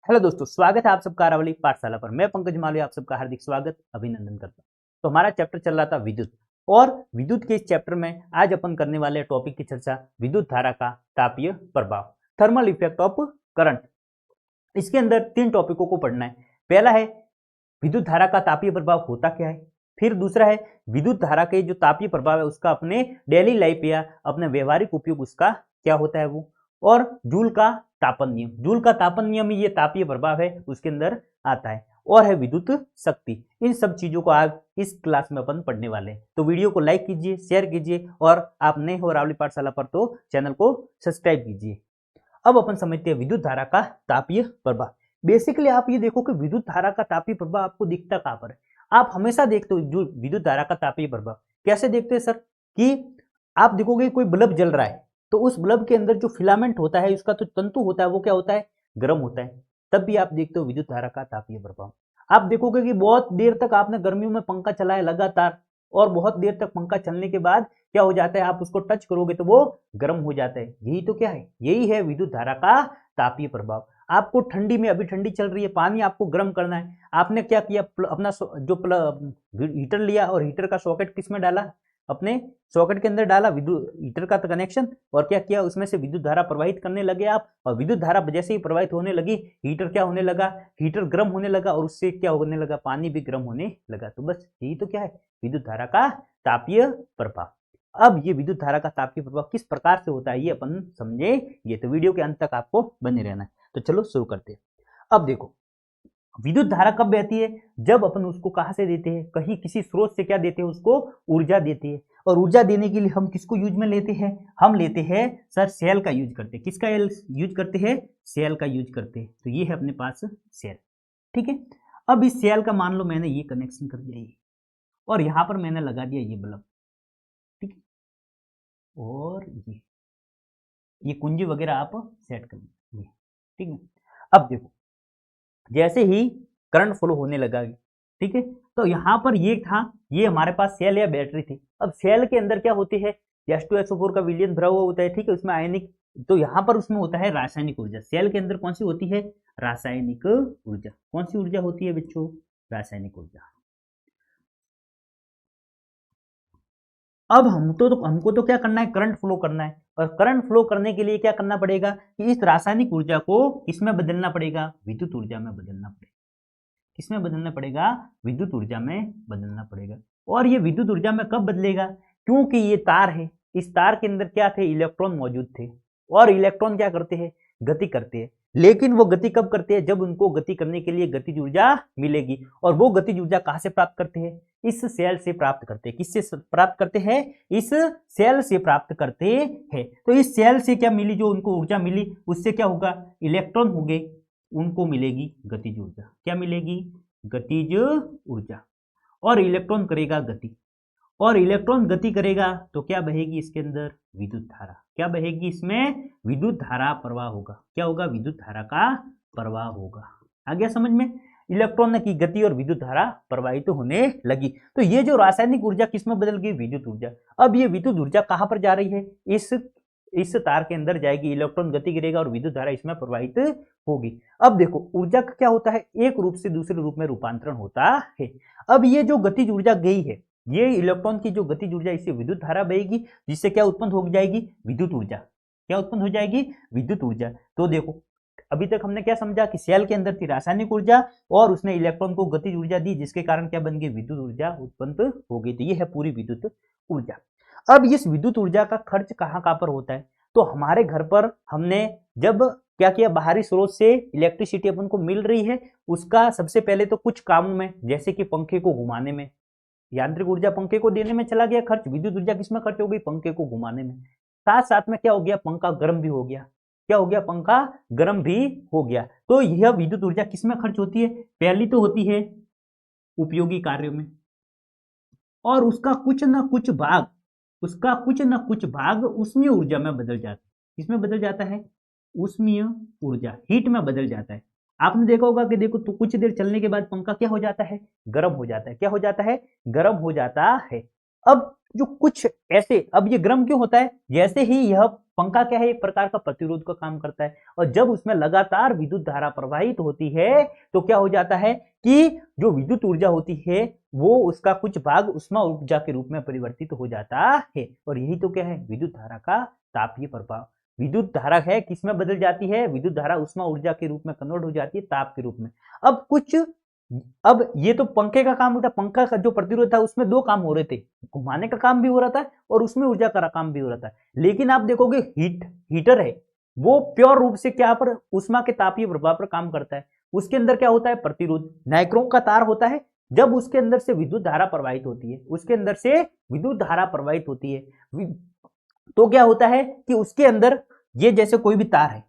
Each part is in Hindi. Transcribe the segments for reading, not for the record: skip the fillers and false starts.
हेलो दोस्तों, स्वागत है आप सबका अरावली पाठशाला पर। मैं पंकज मालवीय आप सबका हार्दिक स्वागत अभिनंदन करता हूं। तो हमारा चैप्टर चल रहा था विद्युत, और विद्युत के इस चैप्टर में आज अपन करने वाले टॉपिक की चर्चा विद्युत धारा का तापीय प्रभाव, थर्मल इफेक्ट ऑफ करंट। इसके अंदर तीन टॉपिकों को पढ़ना है। पहला है विद्युत धारा का तापीय प्रभाव होता क्या है, फिर दूसरा है विद्युत धारा के जो तापीय प्रभाव है उसका अपने डेली लाइफ या अपने व्यवहारिक उपयोग उसका क्या होता है वो, और जूल का तापन नियम। जूल का तापन नियम ये तापीय प्रभाव है उसके अंदर आता है, और है विद्युत शक्ति। इन सब चीजों को आज इस क्लास में अपन पढ़ने वाले हैं। तो वीडियो को लाइक कीजिए, शेयर कीजिए, और आप नए हो अरावली पाठशाला पर तो चैनल को सब्सक्राइब कीजिए। अब अपन समझते हैं विद्युत धारा का तापीय प्रभाव। बेसिकली आप ये देखो कि विद्युत धारा का तापीय प्रभाव आपको दिखता कहां पर है। आप हमेशा देखते हो जो विद्युत धारा का तापीय प्रभाव कैसे देखते हैं सर, कि आप देखोगे कोई बल्ब जल रहा है तो उस बल्ब के अंदर जो फिलामेंट होता है, उसका तो तंतु होता है, वो क्या होता है, गर्म होता है। तब भी आप देखते हो विद्युत धारा का तापीय प्रभाव। आप देखोगे कि बहुत देर तक आपने गर्मियों में पंखा चलाया लगातार, और बहुत देर तक पंखा चलने के बाद क्या हो जाता है, आप उसको टच करोगे तो वो गर्म हो जाता है। यही तो क्या है, यही है विद्युत धारा का तापीय प्रभाव। आपको ठंडी में, अभी ठंडी चल रही है, पानी आपको गर्म करना है, आपने क्या किया, अपना जो हीटर लिया और हीटर का सॉकेट किस में डाला, अपने सॉकेट के अंदर डाला, विद्युत हीटर का कनेक्शन, और क्या किया, उसमें से विद्युत धारा प्रवाहित करने लगे आप। और विद्युत धारा जैसे ही प्रवाहित होने लगी, हीटर क्या होने लगा, हीटर गर्म होने लगा, और उससे क्या होने लगा, पानी भी गर्म होने लगा। तो बस यही तो क्या है, विद्युत धारा का तापीय प्रभाव। अब ये विद्युत धारा का तापीय प्रभाव किस प्रकार से होता है ये अपन समझेंगे, तो वीडियो के अंत तक आपको बने रहना है। तो चलो शुरू करते हैं। अब देखो, विद्युत धारा कब बहती है, जब अपन उसको कहां से देते हैं, कहीं किसी स्रोत से क्या देते हैं, उसको ऊर्जा देते हैं। और ऊर्जा देने के लिए हम किसको यूज में लेते हैं, हम लेते हैं सर सेल का यूज करते हैं। किसका यूज करते हैं, सेल का यूज करते हैं। तो ये है अपने पास सेल, ठीक है। अब इस सेल का मान लो मैंने ये कनेक्शन कर दिया ये, और यहां पर मैंने लगा दिया ये बल्ब, ठीक है, और ये कुंजी वगैरह आप सेट कर लीजिए, ठीक है। अब देखो, जैसे ही करंट फ्लो होने लगा, ठीक है, तो यहां पर ये था, ये हमारे पास सेल या बैटरी थी। अब सेल के अंदर क्या होती है, H2SO4 का विलयन भरा हुआ होता है, ठीक है, उसमें आयनिक, तो यहां पर उसमें होता है रासायनिक ऊर्जा। सेल के अंदर कौन सी होती है, रासायनिक ऊर्जा। कौन सी ऊर्जा होती है बच्चों, रासायनिक ऊर्जा। अब हमको तो क्या करना है, करंट फ्लो करना है, और करंट फ्लो करने के लिए क्या करना पड़ेगा कि इस रासायनिक ऊर्जा को किसमें बदलना पड़ेगा, विद्युत ऊर्जा में बदलना पड़ेगा। किसमें बदलना पड़ेगा, विद्युत ऊर्जा में बदलना पड़ेगा। और ये विद्युत ऊर्जा में कब बदलेगा, क्योंकि ये तार है, इस तार के अंदर क्या थे, इलेक्ट्रॉन मौजूद थे, और इलेक्ट्रॉन क्या करते हैं, गति करते हैं। लेकिन वो गति कब करते हैं, जब उनको गति करने के लिए गतिज ऊर्जा मिलेगी। और वो गतिज ऊर्जा कहां से प्राप्त करते हैं, इस सेल से प्राप्त करते हैं। किससे प्राप्त करते हैं, इस सेल से प्राप्त करते हैं। तो इस सेल से क्या मिली, जो उनको ऊर्जा मिली, उससे क्या होगा, इलेक्ट्रॉन हो गए, उनको मिलेगी गतिज ऊर्जा। क्या मिलेगी, गतिज ऊर्जा। और इलेक्ट्रॉन करेगा गति, और इलेक्ट्रॉन गति करेगा तो क्या बहेगी इसके अंदर, विद्युत धारा। क्या बहेगी इसमें, विद्युत धारा प्रवाह होगा। क्या होगा, विद्युत धारा का प्रवाह होगा। आ गया समझ में, इलेक्ट्रॉन ने की गति और विद्युत धारा प्रवाहित तो होने लगी। तो ये जो रासायनिक ऊर्जा किसमें बदल गई, विद्युत ऊर्जा। अब ये विद्युत ऊर्जा कहां पर जा रही है, इस तार के अंदर जाएगी, इलेक्ट्रॉन गति करेगा और विद्युत धारा इसमें प्रवाहित होगी। अब देखो, ऊर्जा का क्या होता है, एक रूप से दूसरे रूप में रूपांतरण होता है। अब ये जो गतिज ऊर्जा गई है, ये इलेक्ट्रॉन की जो गतिज ऊर्जा, इससे विद्युत धारा बहेगी, जिससे क्या उत्पन्न हो जाएगी, विद्युत ऊर्जा। क्या उत्पन्न हो जाएगी, विद्युत ऊर्जा। तो देखो, अभी तक हमने क्या समझा कि सेल के अंदर थी रासायनिक ऊर्जा, और उसने इलेक्ट्रॉन को गतिज ऊर्जा दी, जिसके कारण क्या बन गई, विद्युत ऊर्जा उत्पन्न हो गई। तो ये है पूरी विद्युत ऊर्जा। अब इस विद्युत ऊर्जा का खर्च कहां कहां पर होता है, तो हमारे घर पर हमने जब क्या किया, बाहरी स्रोत से इलेक्ट्रिसिटी अपन को मिल रही है, उसका सबसे पहले तो कुछ कामों में, जैसे कि पंखे को घुमाने में, यांत्रिक ऊर्जा पंखे को देने में चला गया खर्च, विद्युत ऊर्जा किसमें खर्च हो गई, पंखे को घुमाने में। साथ साथ में क्या हो गया, पंखा गर्म भी हो गया। क्या हो गया, पंखा गर्म भी हो गया। तो यह विद्युत ऊर्जा किसमें खर्च होती है, पहली तो होती है उपयोगी कार्यों में, और उसका कुछ ना कुछ भाग, उष्मीय ऊर्जा में बदल जाता है। किसमें बदल जाता है, उष्मीय ऊर्जा, हीट में बदल जाता है। आपने देखा होगा कि देखो, तो कुछ देर चलने के बाद पंखा क्या हो जाता है, गर्म हो जाता है। क्या हो जाता है, गर्म हो जाता है। अब जो कुछ ऐसे, अब ये गर्म क्यों होता है, जैसे ही यह पंखा क्या है, एक प्रकार का प्रतिरोध का काम करता है, और जब उसमें लगातार विद्युत धारा प्रवाहित होती है तो क्या हो जाता है कि जो विद्युत ऊर्जा होती है वो उसका कुछ भाग उष्मा ऊर्जा के रूप में परिवर्तित हो जाता है, और यही तो क्या है विद्युत धारा का तापीय प्रभाव। विद्युत धारा है किसमें बदल जाती है, विद्युत धारा उष्मा ऊर्जा के रूप में कन्वर्ट हो जाती है ताप के रूप में। अब ये तो पंखे का काम होता है, पंखा का जो प्रतिरोध था उसमें दो काम हो रहे थे, घुमाने का काम भी हो रहा था और उसमें ऊर्जा का काम भी हो रहा था। लेकिन आप देखोगे हीटर है वो प्योर रूप से क्या पर उष्मा के तापीय प्रभाव पर काम करता है। उसके अंदर क्या होता है, प्रतिरोध नाइक्रोम का तार होता है। जब उसके अंदर से विद्युत धारा प्रवाहित होती है, उसके अंदर से विद्युत धारा प्रवाहित होती है, तो क्या होता है कि उसके अंदर ये जैसे कोई भी तार है,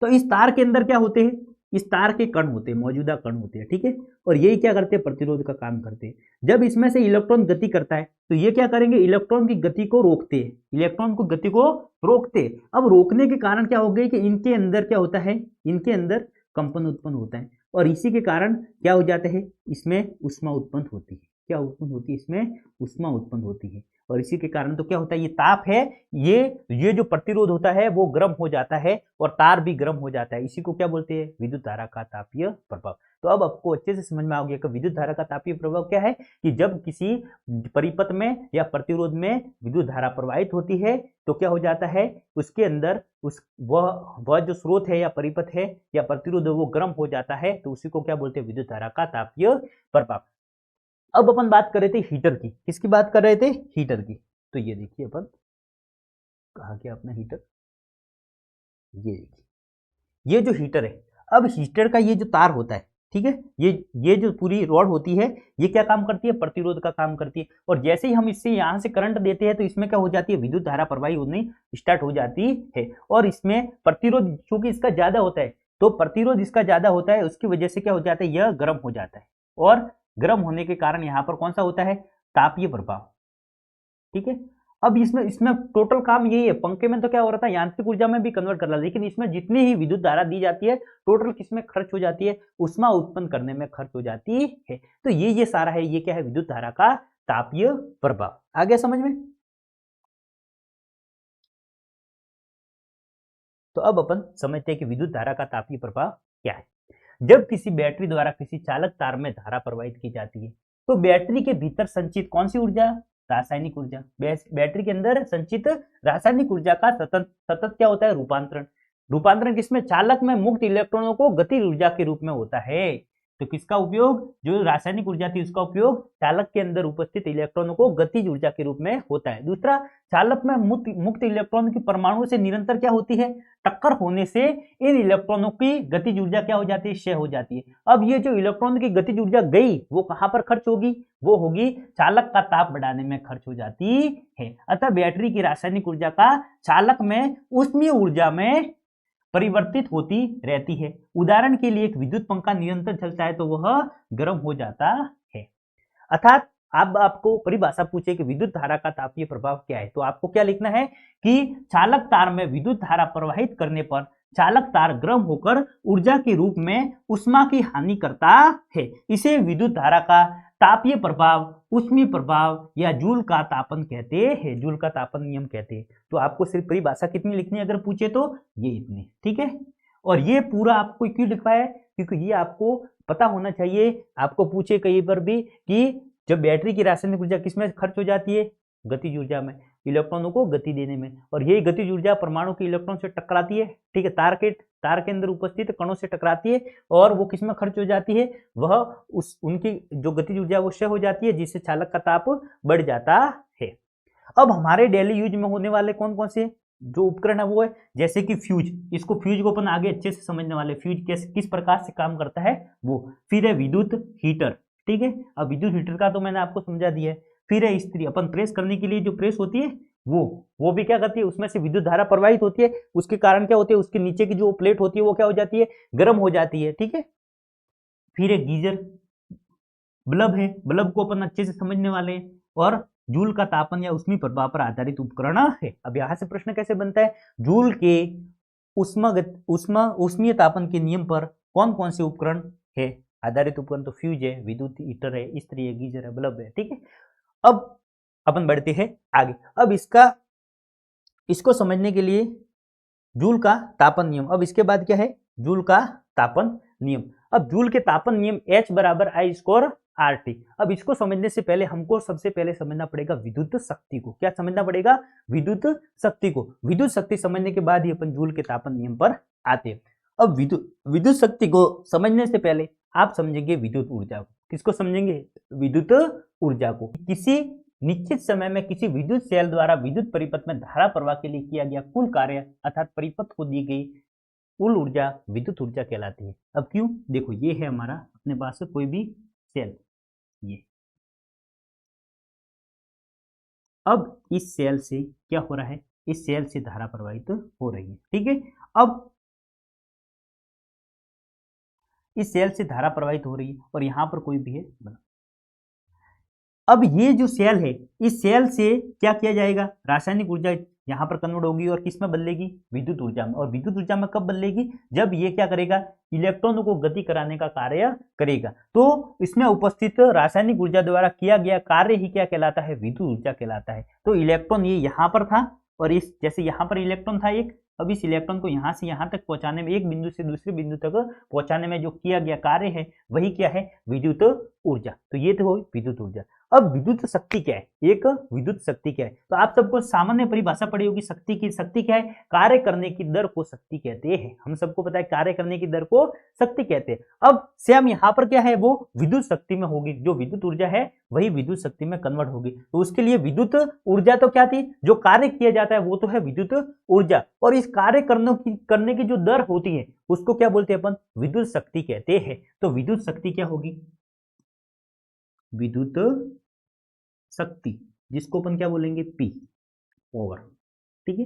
तो इस तार के अंदर क्या होते हैं, इस तार के कण होते हैं, मौजूदा कण होते हैं, ठीक है, और यही क्या करते हैं, प्रतिरोध का काम करते हैं। जब इसमें से इलेक्ट्रॉन गति करता है तो ये क्या करेंगे, इलेक्ट्रॉन की गति को रोकते हैं, इलेक्ट्रॉन को गति को रोकते हैं। अब रोकने के कारण क्या हो गई कि इनके अंदर क्या होता है, इनके अंदर कंपन उत्पन्न होता है, और इसी के कारण क्या हो जाता है, इसमें ऊष्मा उत्पन्न होती है। क्या उत्पन्न होती है, इसमें ऊष्मा उत्पन्न होती है, और इसी के कारण तो क्या होता है, ये ताप है, ये जो प्रतिरोध होता है वो गर्म हो जाता है और तार भी गर्म हो जाता है। इसी को क्या बोलते हैं, विद्युत धारा का तापीय प्रभाव। तो अब आपको अच्छे से समझ में आ गया कि विद्युत धारा का तापीय प्रभाव क्या है, कि जब किसी परिपथ में या प्रतिरोध में विद्युत धारा प्रवाहित होती है तो क्या हो जाता है, उसके अंदर वह जो स्रोत है या परिपथ है या प्रतिरोध है वो गर्म हो जाता है, तो उसी को क्या बोलते हैं, विद्युत धारा का तापीय प्रभाव। अब अपन बात कर रहे थे हीटर की, किसकी बात कर रहे थे, हीटर की। तो ये देखिए अपन कहा क्या अपना हीटर, ये देखिए ये जो हीटर है, अब हीटर का ये जो तार होता है, ठीक है, ये जो पूरी रॉड होती है ये क्या काम करती है, प्रतिरोध का काम करती है। और जैसे ही हम इससे यहां से करंट देते हैं तो इसमें क्या हो जाती है, विद्युत धारा प्रवाही होनी स्टार्ट हो जाती है, और इसमें प्रतिरोध चूंकि इसका ज्यादा होता है, तो प्रतिरोध इसका ज्यादा होता है, उसकी वजह से क्या हो जाता है, यह गर्म हो जाता है, और गर्म होने के कारण यहां पर कौन सा होता है, तापीय प्रभाव, ठीक है। अब इसमें इसमें टोटल काम यही है, पंखे में तो क्या हो रहा था, यांत्रिक ऊर्जा में भी कन्वर्ट कर रहा है, लेकिन इसमें जितनी ही विद्युत धारा दी जाती है टोटल किसमें खर्च हो जाती है, उष्मा उत्पन्न करने में खर्च हो जाती है। तो ये सारा है, ये क्या है, विद्युत धारा का तापीय प्रभाव। आ गया समझ में। तो अब अपन समझते हैं कि विद्युत धारा का तापीय प्रभाव क्या है। जब किसी बैटरी द्वारा किसी चालक तार में धारा प्रवाहित की जाती है तो बैटरी के भीतर संचित कौन सी ऊर्जा, रासायनिक ऊर्जा, बैटरी के अंदर संचित रासायनिक ऊर्जा का सतत सतत क्या होता है, रूपांतरण। रूपांतरण किसमें, चालक में मुक्त इलेक्ट्रॉनों को गतिज ऊर्जा के रूप में होता है। तो किसका उपयोग, जो रासायनिक ऊर्जा थी उसका उपयोग चालक के अंदर उपस्थित इलेक्ट्रॉनों को गतिज ऊर्जा के रूप में होता है। दूसरा, चालक में मुक्त इलेक्ट्रॉन की परमाणु से निरंतर क्या होती है, टक्कर होने से इन इलेक्ट्रॉनों की गतिज ऊर्जा क्या हो जाती है, क्षय हो जाती है। अब ये जो इलेक्ट्रॉन की गतिज ऊर्जा गई वो कहां पर खर्च होगी, वो होगी चालक का ताप बढ़ाने में खर्च हो जाती है। अतः बैटरी की रासायनिक ऊर्जा का चालक में ऊष्मीय ऊर्जा में परिवर्तित होती रहती है। उदाहरण के लिए एक विद्युत पंखा निरंतर चलता है तो वह गर्म हो जाता है। अर्थात अब आपको परिभाषा पूछे कि विद्युत धारा का तापीय प्रभाव क्या है, तो आपको क्या लिखना है कि चालक तार में विद्युत धारा प्रवाहित करने पर चालक तार गर्म होकर ऊर्जा के रूप में उष्मा की हानि करता है। इसे विद्युत धारा का तापीय प्रभाव, ऊष्मीय प्रभाव या जूल का तापन कहते हैं, जूल का तापन नियम कहते हैं। तो आपको सिर्फ परिभाषा कितनी लिखनी है अगर पूछे तो ये इतनी, ठीक है। और ये पूरा आपको क्यों लिखा है, क्योंकि ये आपको पता होना चाहिए, आपको पूछे कहीं पर भी कि जब बैटरी की रासायनिक ऊर्जा किसमें खर्च हो जाती है, गतिज ऊर्जा में, इलेक्ट्रॉनों को गति देने में, और यही गतिज ऊर्जा परमाणु के इलेक्ट्रॉन से टकराती है, ठीक है, तार के अंदर उपस्थित कणों से टकराती है, और वो किसमें खर्च हो जाती है, वह उनकी जो गतिज ऊर्जा वो क्षय हो जाती है, जिससे चालक का ताप बढ़ जाता है। अब हमारे डेली यूज में होने वाले कौन कौन से जो उपकरण है वो है, जैसे कि फ्यूज, इसको फ्यूज को अपन आगे अच्छे से समझने वाले, फ्यूज किस प्रकार से काम करता है वो। फिर है विद्युत हीटर, ठीक है, अब विद्युत हीटर का तो मैंने आपको समझा दिया है। फिर है इस्त्री, अपन प्रेस करने के लिए जो प्रेस होती है वो भी क्या करती है, उसमें से विद्युत धारा प्रवाहित होती है, उसके कारण क्या होती है, उसके नीचे की जो प्लेट होती है वो क्या हो जाती है, गर्म हो जाती है, ठीक है। फिर है गीजर, बल्ब है, बल्ब को अपन अच्छे से समझने वाले हैं, और जूल का तापन या ऊष्मीय प्रभाव पर आधारित उपकरण है। अब यहां से प्रश्न कैसे बनता है, जूल के ऊष्मीय तापन के नियम पर कौन कौन से उपकरण है आधारित उपकरण, तो फ्यूज है, विद्युत हीटर है, इस्त्री है, गीजर है, बल्ब है, ठीक है। अब अपन बढ़ते हैं आगे। अब इसको समझने के लिए जूल का तापन नियम। अब इसके बाद क्या है, जूल का तापन नियम। अब जूल के तापन नियम H बराबर आई स्क्वायर RT। अब इसको समझने से पहले हमको सबसे पहले समझना पड़ेगा विद्युत शक्ति को। क्या समझना पड़ेगा, विद्युत शक्ति को। विद्युत शक्ति समझने के बाद ही अपन जूल के तापन नियम पर आते हैं। अब विद्युत शक्ति को समझने से पहले आप समझेंगे विद्युत ऊर्जा को। किसको समझेंगे, विद्युत ऊर्जा को। किसी निश्चित समय में किसी विद्युत सेल द्वारा विद्युत परिपथ में धारा प्रवाह के लिए किया गया कुल कार्य अर्थात परिपथ को दी गई कुल ऊर्जा विद्युत ऊर्जा कहलाती है। अब क्यों, देखो ये है हमारा अपने पास कोई भी सेल, ये अब इस सेल से क्या हो रहा है, इस सेल से धारा प्रवाहित हो रही है, ठीक है। अब इस सेल से धारा प्रवाहित हो रही है और यहां पर कोई भी है बना। अब ये जो सेल है, इस सेल से क्या किया जाएगा, रासायनिक ऊर्जा यहां पर कन्वर्ट होगी और किस में बदलेगी, विद्युत ऊर्जा में। और विद्युत ऊर्जा में कब बदलेगी, जब ये क्या करेगा, इलेक्ट्रॉनों को गति कराने का कार्य करेगा। तो इसमें उपस्थित रासायनिक ऊर्जा द्वारा किया गया कार्य ही क्या कहलाता है, विद्युत ऊर्जा कहलाता है। तो इलेक्ट्रॉन ये यहां पर था और इस जैसे यहां पर इलेक्ट्रॉन था एक, अब इस इलेक्ट्रॉन को यहां से यहां तक पहुंचाने में, एक बिंदु से दूसरे बिंदु तक पहुंचाने में जो किया गया कार्य है वही क्या है, विद्युत ऊर्जा। तो ये तो विद्युत ऊर्जा। अब विद्युत शक्ति क्या है, एक विद्युत शक्ति क्या है, तो आप सबको सामान्य परिभाषा पड़ी होगी शक्ति की। शक्ति क्या है, कार्य करने की दर को शक्ति कहते हैं। हम सबको पता है कार्य करने की दर को शक्ति कहते हैं। अब सेम यहाँ पर क्या है, वो विद्युत शक्ति में होगी। जो विद्युत ऊर्जा है वही विद्युत शक्ति में कन्वर्ट होगी। तो उसके लिए विद्युत ऊर्जा तो क्या थी, जो कार्य किया जाता है वो तो है विद्युत ऊर्जा, और इस कार्य करने की जो दर होती है उसको क्या बोलते हैं अपन, विद्युत शक्ति कहते हैं। तो विद्युत शक्ति क्या होगी, विद्युत शक्ति, जिसको अपन क्या बोलेंगे, P ओवर, ठीक है।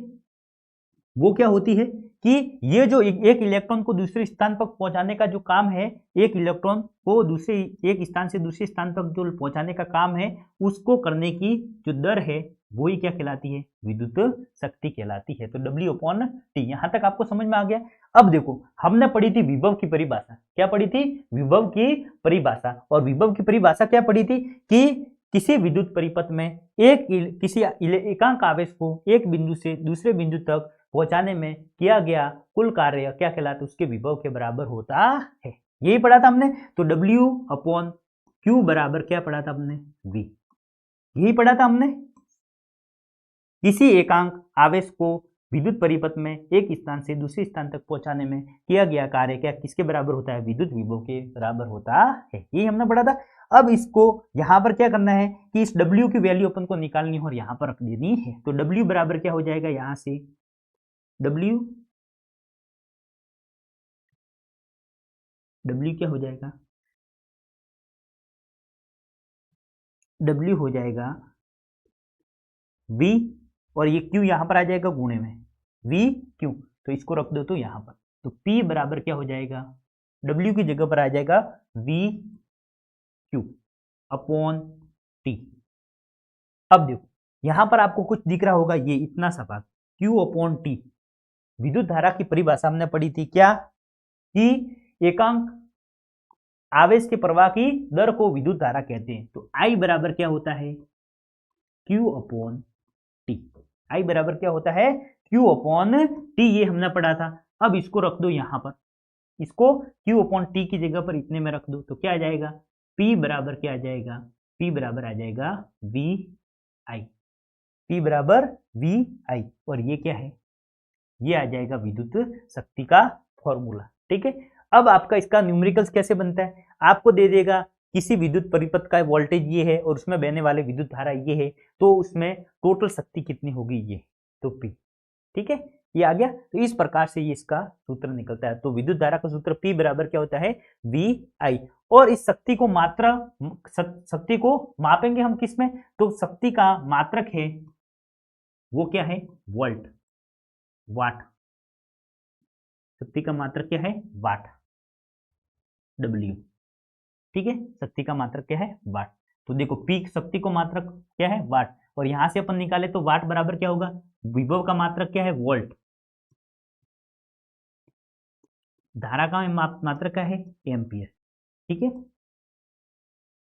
वो क्या होती है कि ये जो एक इलेक्ट्रॉन को दूसरे स्थान पर पहुंचाने का जो काम है, एक इलेक्ट्रॉन को दूसरे एक स्थान से दूसरे स्थान तक जो पहुंचाने का काम है, उसको करने की जो दर है वो ही क्या कहलाती है, विद्युत शक्ति कहलाती है। तो W/T, यहां तक आपको समझ में आ गया। अब देखो हमने पढ़ी थी विभव की परिभाषा, क्या पढ़ी थी, विभव की परिभाषा। और विभव की परिभाषा क्या पढ़ी थी कि किसी विद्युत परिपथ में किसी एकांक आवेश को एक बिंदु से दूसरे बिंदु तक पहुंचाने में किया गया कुल कार्य क्या कहलाता है, उसके विभव के बराबर होता है। यही पढ़ा था हमने। तो W/Q बराबर क्या पढ़ा था हमने, V। यही पढ़ा था हमने। किसी एकांक आवेश को विद्युत परिपथ में एक स्थान से दूसरे स्थान तक पहुंचाने में किया गया कार्य क्या किसके बराबर होता है, विद्युत विभव के बराबर होता है। यही हमने पढ़ा था। अब इसको यहां पर क्या करना है कि इस W की वैल्यू अपन को निकालनी है और यहां पर रख देनी है। तो W बराबर क्या हो जाएगा, यहां से W क्या हो जाएगा, W हो जाएगा V, और ये Q यहां पर आ जाएगा गुणे में V Q, तो इसको रख दो तो यहां पर। तो P बराबर क्या हो जाएगा, W की जगह पर आ जाएगा V Q/T। अब देखो यहां पर आपको कुछ दिख रहा होगा, ये इतना सा बात Q/T। विद्युत धारा की परिभाषा हमने पढ़ी थी क्या, कि एकांक आवेश के प्रवाह की दर को विद्युत धारा कहते हैं। तो I बराबर क्या होता है, Q/T। I बराबर क्या होता है, Q/T। ये हमने पढ़ा था। अब इसको रख दो यहां पर, इसको Q/T की जगह पर इतने में रख दो, तो क्या आ जाएगा, P बराबर क्या आ जाएगा, P बराबर आ जाएगा VI। P बराबर VI, और ये क्या है, ये आ जाएगा विद्युत शक्ति का फॉर्मूला, ठीक है। अब आपका इसका न्यूमेरिकल्स कैसे बनता है, आपको दे देगा किसी विद्युत परिपथ का वोल्टेज ये है और उसमें बहने वाले विद्युत धारा ये है, तो उसमें टोटल शक्ति कितनी होगी, ये तो P, ठीक है। ये आ गया। तो इस प्रकार से ये इसका सूत्र निकलता है। तो विद्युत धारा का सूत्र P बराबर क्या होता है, VI। और इस शक्ति को शक्ति को मापेंगे हम किस में, तो शक्ति का मात्रक है वो क्या है, वोल्ट, वाट। शक्ति का मात्रक क्या है, वाट, W, ठीक है। शक्ति का मात्रक क्या है, वाट। तो देखो P शक्ति को मात्रक क्या है, वाट, और यहां से अपन निकाले तो वाट बराबर क्या होगा, विभव का मात्रक क्या है, वोल्ट, धारा का मात्रक क्या है, एम्पियर, ठीक है।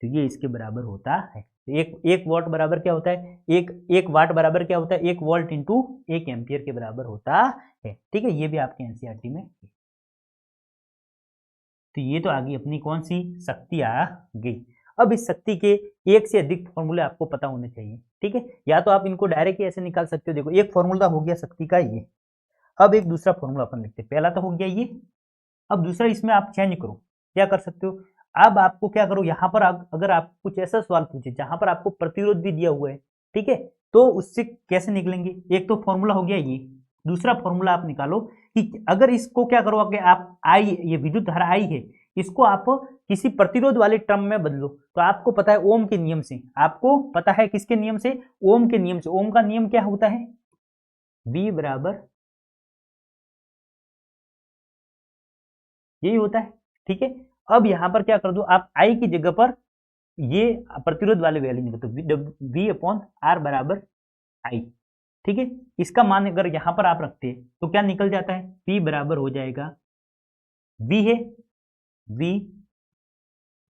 तो ये इसके बराबर होता है। एक वॉट बराबर क्या होता है, एक वाट बराबर क्या होता है, 1 वोल्ट इंटू 1 एम्पियर के बराबर होता है। ठीक है, ये भी आपके एनसीईआरटी में। तो ये तो आ गई अपनी कौन सी शक्ति आ गई। अब इस शक्ति के एक से अधिक फॉर्मूले आपको पता होने चाहिए। ठीक है, या तो आप इनको डायरेक्ट ऐसे निकाल सकते हो। देखो, एक फॉर्मूला हो गया शक्ति का ये। अब एक दूसरा फॉर्मूला अपन लिखते हैं। पहला तो हो गया ये, अब दूसरा इसमें आप चेंज करो। क्या कर सकते हो, अब आपको क्या करो, यहाँ पर अगर आप कुछ ऐसा सवाल पूछे जहां पर आपको प्रतिरोध भी दिया हुआ है, ठीक है, तो उससे कैसे निकलेंगे। एक तो फॉर्मूला हो गया ये, दूसरा फॉर्मूला आप निकालो कि अगर इसको क्या करोगे आप, आई, ये विद्युत धारा आई है, इसको आप किसी प्रतिरोध वाले टर्म में बदलो। तो आपको पता है ओम के नियम से, आपको पता है किसके नियम से, ओम के नियम से। ओम का नियम क्या होता है, V बराबर, यही होता है। ठीक है, अब यहां पर क्या कर दो आप, आई की जगह पर ये प्रतिरोध वाले वैल्यू निकल, तो V अपॉन आर बराबर आई। ठीक है, इसका मान अगर यहां पर आप रखते हैं तो क्या निकल जाता है, P बराबर हो जाएगा, V है, V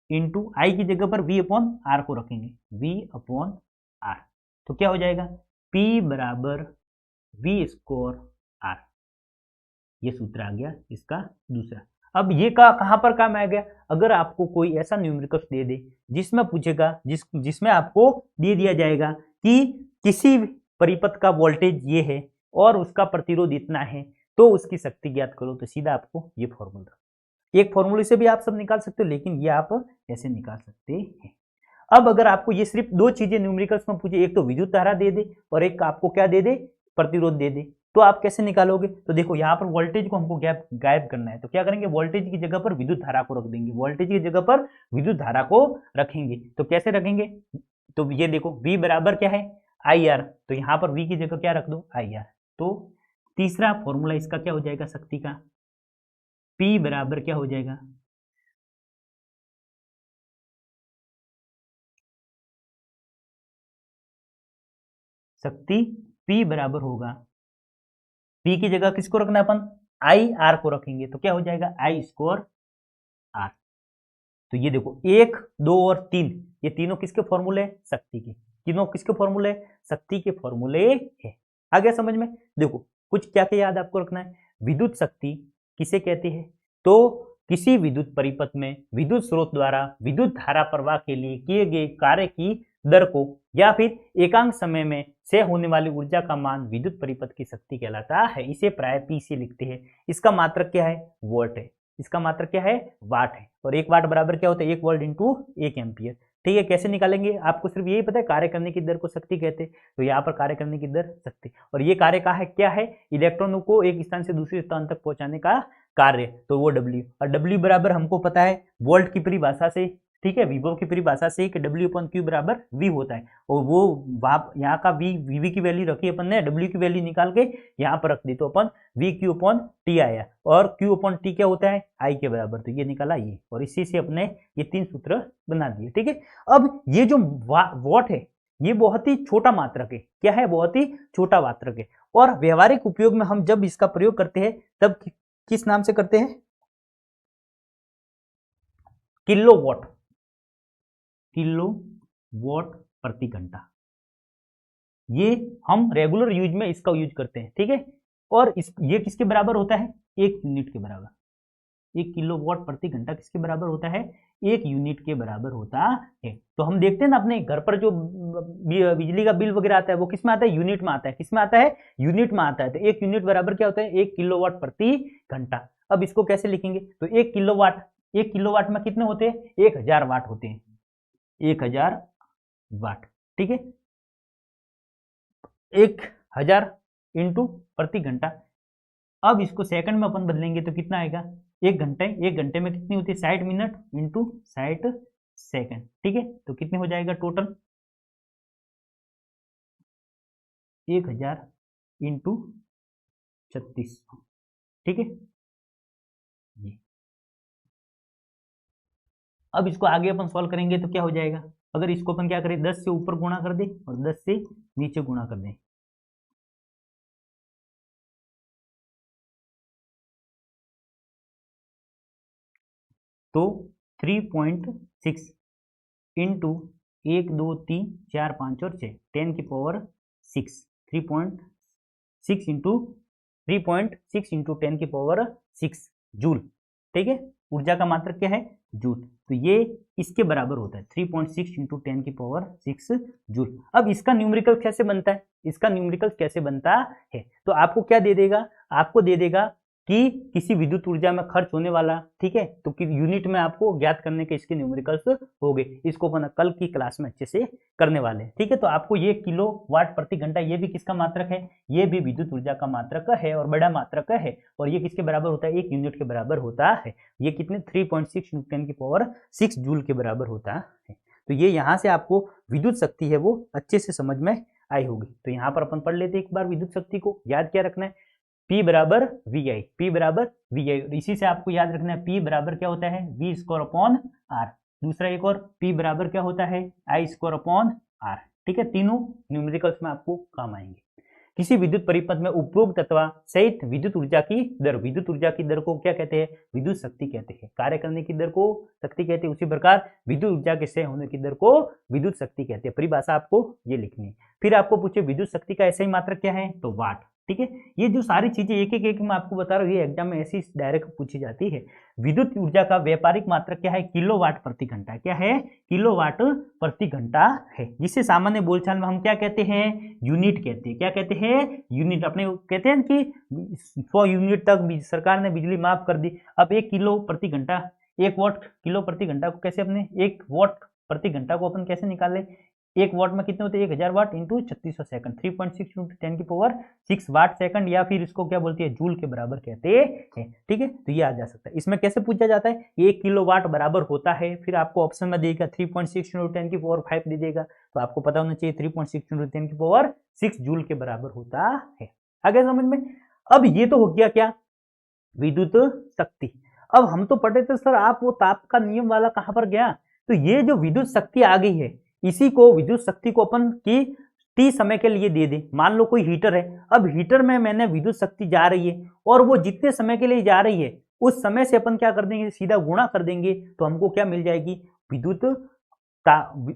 इंटू आई की जगह पर V अपॉन आर को रखेंगे, V अपॉन आर। तो क्या हो जाएगा, P बराबर V स्क्वायर आर। ये सूत्र आ गया इसका दूसरा। अब ये का कहां पर काम आ गया, अगर आपको कोई ऐसा न्यूमेरिकल्स दे दे जिसमें पूछेगा, जिसमें आपको दे दिया जाएगा कि किसी परिपथ का वोल्टेज ये है और उसका प्रतिरोध इतना है, तो उसकी शक्ति ज्ञात करो, तो सीधा आपको ये फॉर्मूला, एक फॉर्मूले से भी आप सब निकाल सकते हो, लेकिन ये आप ऐसे निकाल सकते हैं। अब अगर आपको ये सिर्फ दो चीजें न्यूमेरिकल्स में पूछे, एक तो विद्युत धारा दे दे और एक आपको क्या दे दे, प्रतिरोध दे दे, तो आप कैसे निकालोगे। तो देखो, यहाँ पर वोल्टेज को हमको गायब करना है, तो क्या करेंगे, वोल्टेज की जगह पर विद्युत धारा को रख देंगे, वोल्टेज की जगह पर विद्युत धारा को रखेंगे। तो कैसे रखेंगे, तो ये देखो V बराबर क्या है, आई आर, तो यहाँ पर V की जगह क्या रख दो, आई आर। तो तीसरा फॉर्मूला इसका क्या हो जाएगा शक्ति का, P बराबर क्या हो जाएगा, शक्ति P बराबर होगा, P की जगह किसको रखना है अपन, आई आर को रखेंगे, तो क्या हो जाएगा, आई स्क्वायर आर। तो ये देखो, एक, दो और तीन, ये तीनों किसके फॉर्मूले हैं, शक्ति के। तीनों किसके फॉर्मूले, शक्ति के फॉर्मूले है। आ गया समझ में। देखो, कुछ क्या क्या याद आपको रखना है, विद्युत शक्ति किसे कहते हैं, तो किसी विद्युत परिपथ में विद्युत स्रोत द्वारा विद्युत धारा प्रवाह के लिए किए गए कार्य की दर को या फिर एकांक समय में से होने वाली ऊर्जा का मान विद्युत परिपथ की शक्ति कहलाता है। इसे प्राय पी से लिखते हैं। इसका मात्रक क्या है, वोल्ट है। इसका मात्रक क्या है, वाट है। और एक वाट बराबर क्या होता है, 1 वोल्ट इंटू 1 एम्पियर। ठीक है, कैसे निकालेंगे, आपको सिर्फ यही पता है, कार्य करने की दर को शक्ति कहते हैं। तो यहाँ पर कार्य करने की दर शक्ति, और ये कार्य का है क्या है, इलेक्ट्रॉनों को एक स्थान से दूसरे स्थान तक पहुंचाने का कार्य, तो वो W। और W बराबर हमको पता है वोल्ट की परिभाषा से, ठीक है, विभव की परिभाषा से कि W अपॉन Q बराबर V होता है। और वो यहाँ का VV की वैल्यू रखी अपन ने, W की वैल्यू निकाल के यहाँ पर रख दी, तो अपन VQ अपॉन T आया, और Q अपॉन T क्या होता है, I के बराबर। तो ये निकाला ये, और इसी से अपने ये तीन सूत्र बना दिए। ठीक है, अब ये जो वॉट है, ये बहुत ही छोटा मात्रक है। क्या है, बहुत ही छोटा मात्रक है। और व्यवहारिक उपयोग में हम जब इसका प्रयोग करते हैं तब किस नाम से करते हैं, किलोवाट, किलोवाट प्रति घंटा। ये हम रेगुलर यूज में इसका यूज करते हैं। ठीक है, और ये किसके बराबर होता है, 1 यूनिट के बराबर। 1 किलोवाट प्रति घंटा किसके बराबर होता है, 1 यूनिट के बराबर होता है। तो हम देखते हैं ना अपने घर पर जो बिजली का बिल वगैरह आता है, वो किस में आता है, यूनिट में आता है। किस में आता है, यूनिट में आता है। तो 1 यूनिट बराबर क्या होता है, 1 किलोवाट प्रति घंटा। अब इसको कैसे लिखेंगे, तो 1 किलोवाट में कितने होते हैं, 1000 वाट होते हैं, 1000 वाट। ठीक है, 1000 इंटू प्रति घंटा। अब इसको सेकंड में अपन बदलेंगे तो कितना आएगा, 1 घंटे में कितनी होती है, 60 मिनट इंटू 60 सेकंड। ठीक है, तो कितने हो जाएगा टोटल, 1000 इंटू 36। ठीक है, ये अब इसको आगे अपन सॉल्व करेंगे तो क्या हो जाएगा, अगर इसको अपन क्या करें, 10 से ऊपर गुणा कर दे और 10 से नीचे गुणा कर दें, तो 3.6 इंटू 1 2 3 4 5 और 6 10 की पावर 6 3.6 इंटू 3.6 इंटू 10 की पावर 6 जूल। ठीक है, ऊर्जा का मात्रक क्या है? जूल। तो ये इसके बराबर होता है 3.6 इंटू 10 की पावर 6 जूल। अब इसका न्यूमेरिकल कैसे बनता है? इसका न्यूमेरिकल कैसे बनता है? तो आपको क्या दे देगा? आपको दे देगा कि किसी विद्युत ऊर्जा में खर्च होने वाला, ठीक है, तो कि यूनिट में आपको ज्ञात करने के इसके न्यूमेरिकल्स हो गए। इसको अपन कल की क्लास में अच्छे से करने वाले हैं। ठीक है, तो आपको ये किलो वाट प्रति घंटा, ये भी किसका मात्रक है? ये भी विद्युत ऊर्जा का मात्रक है और बड़ा मात्रक है। और ये किसके बराबर होता है? 1 यूनिट के बराबर होता है। ये कितने? 3.6 10 की पावर 6 जूल के बराबर होता है। तो ये यहाँ से आपको विद्युत शक्ति है वो अच्छे से समझ में आई होगी। तो यहाँ पर अपन पढ़ लेते एक बार विद्युत शक्ति को। याद क्या रखना है? P बराबर वी आई, P बराबर वी आई। और इसी से आपको याद रखना है P बराबर क्या होता है? V square upon R। दूसरा एक और P बराबर क्या होता है? I square upon R। ठीक है, तीनों न्यूमेरिकल्स में आपको काम आएंगे। किसी विद्युत परिपथ में उपभोग तत्व सहित विद्युत ऊर्जा की दर, विद्युत ऊर्जा की दर को क्या कहते हैं? विद्युत शक्ति कहते हैं। कार्य करने की दर को शक्ति कहते हैं, उसी प्रकार विद्युत ऊर्जा के क्षय होने की दर को विद्युत शक्ति कहते हैं। परिभाषा आपको ये लिखनी है। फिर आपको पूछे विद्युत शक्ति का ऐसा ही मात्रक क्या है? तो वाट। ठीक है, ये जो सारी चीजें एक एक मैं आपको बता रहा हूँ, ये एग्जाम में ऐसी डायरेक्ट पूछी जाती है। विद्युत ऊर्जा का व्यापारिक मात्रक क्या है? किलोवाट प्रति घंटा। क्या है? किलोवाट प्रति घंटा है, जिसे सामान्य बोलचाल में हम क्या कहते हैं? यूनिट कहते हैं। क्या कहते हैं? यूनिट। अपने कहते हैं कि 100 यूनिट तक सरकार ने बिजली माफ कर दी। अब 1 किलो प्रति घंटा, 1 वाट किलो प्रति घंटा को कैसे अपने 1 वाट प्रति घंटा को अपन कैसे निकाले? 1 वाट में कितने होते हैं? 1000 वाट इंटू 3600 सेकंड, 3.6 इंटू 10 की पावर 6 वाट सेकंड, या फिर इसको क्या बोलती है? जूल के बराबर कहते हैं। ठीक है, तो ये आ जा सकता है। इसमें कैसे पूछा जाता है? 1 किलो वाट बराबर होता है, फिर आपको ऑप्शन में देगा 3.6 इंटू 10 की पावर 5 दे देगा। तो आपको पता होना चाहिए 3.6 इंटू 10 की पावर 6 जूल के बराबर होता है। आगे समझ में? अब ये तो हो गया क्या? विद्युत शक्ति। अब हम तो पढ़े थे सर, आप वो ताप का नियम वाला कहां पर गया? तो ये जो विद्युत शक्ति आ गई है, इसी को विद्युत शक्ति को अपन की टी समय के लिए दे दे। मान लो कोई हीटर है, अब हीटर में मैंने विद्युत शक्ति जा रही है और वो जितने समय के लिए जा रही है उस समय से अपन क्या कर देंगे? सीधा गुणा कर देंगे, तो हमको क्या मिल जाएगी? विद्युत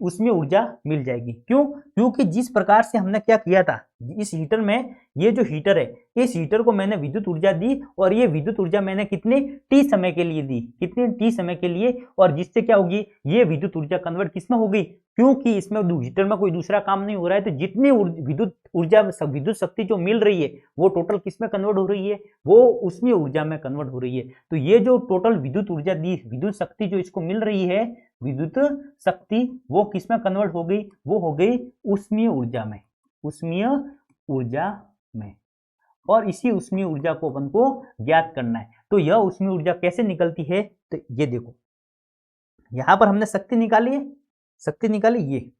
उसमें ऊर्जा मिल जाएगी। क्यों? क्योंकि जिस प्रकार से हमने क्या किया था इस हीटर में, ये जो हीटर है, इस हीटर को मैंने विद्युत ऊर्जा दी और ये विद्युत ऊर्जा मैंने कितने टी समय के लिए दी? कितने टी समय के लिए? और जिससे क्या होगी? ये विद्युत ऊर्जा कन्वर्ट किसमें होगी? क्योंकि इसमें हीटर में कोई दूसरा काम नहीं हो रहा है, तो जितनी विद्युत ऊर्जा विद्युत शक्ति जो मिल रही है वो टोटल किसमें कन्वर्ट हो रही है? वो उसमें ऊर्जा में कन्वर्ट हो रही है। तो ये जो टोटल विद्युत ऊर्जा दी, विद्युत शक्ति जो इसको मिल रही है, विद्युत शक्ति, वो किसमें कन्वर्ट हो गई? वो हो गई उष्मीय ऊर्जा में, उष्मीय ऊर्जा में। और इसी उष्मीय ऊर्जा को अपन को ज्ञात करना है। तो यह उष्मीय ऊर्जा कैसे निकलती है? तो ये देखो, यहां पर हमने शक्ति निकाली है, शक्ति निकाली, ये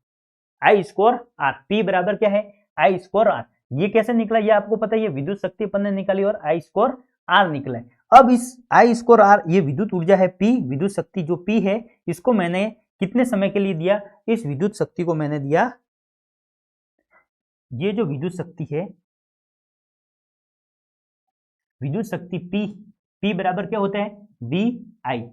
आई स्क्वायर आर। पी बराबर क्या है? आई स्क्वायर आर। ये कैसे निकला? ये आपको पता है, ये विद्युत शक्ति अपन ने निकाली और आई स्क्वायर आर निकला है। अब इस आई स्क्वायर आर, ये विद्युत ऊर्जा है पी, विद्युत शक्ति जो पी है, इसको मैंने कितने समय के लिए दिया? इस विद्युत शक्ति को मैंने दिया, ये जो विद्युत शक्ति है, विद्युत शक्ति P, P बराबर क्या होता है? वी आई।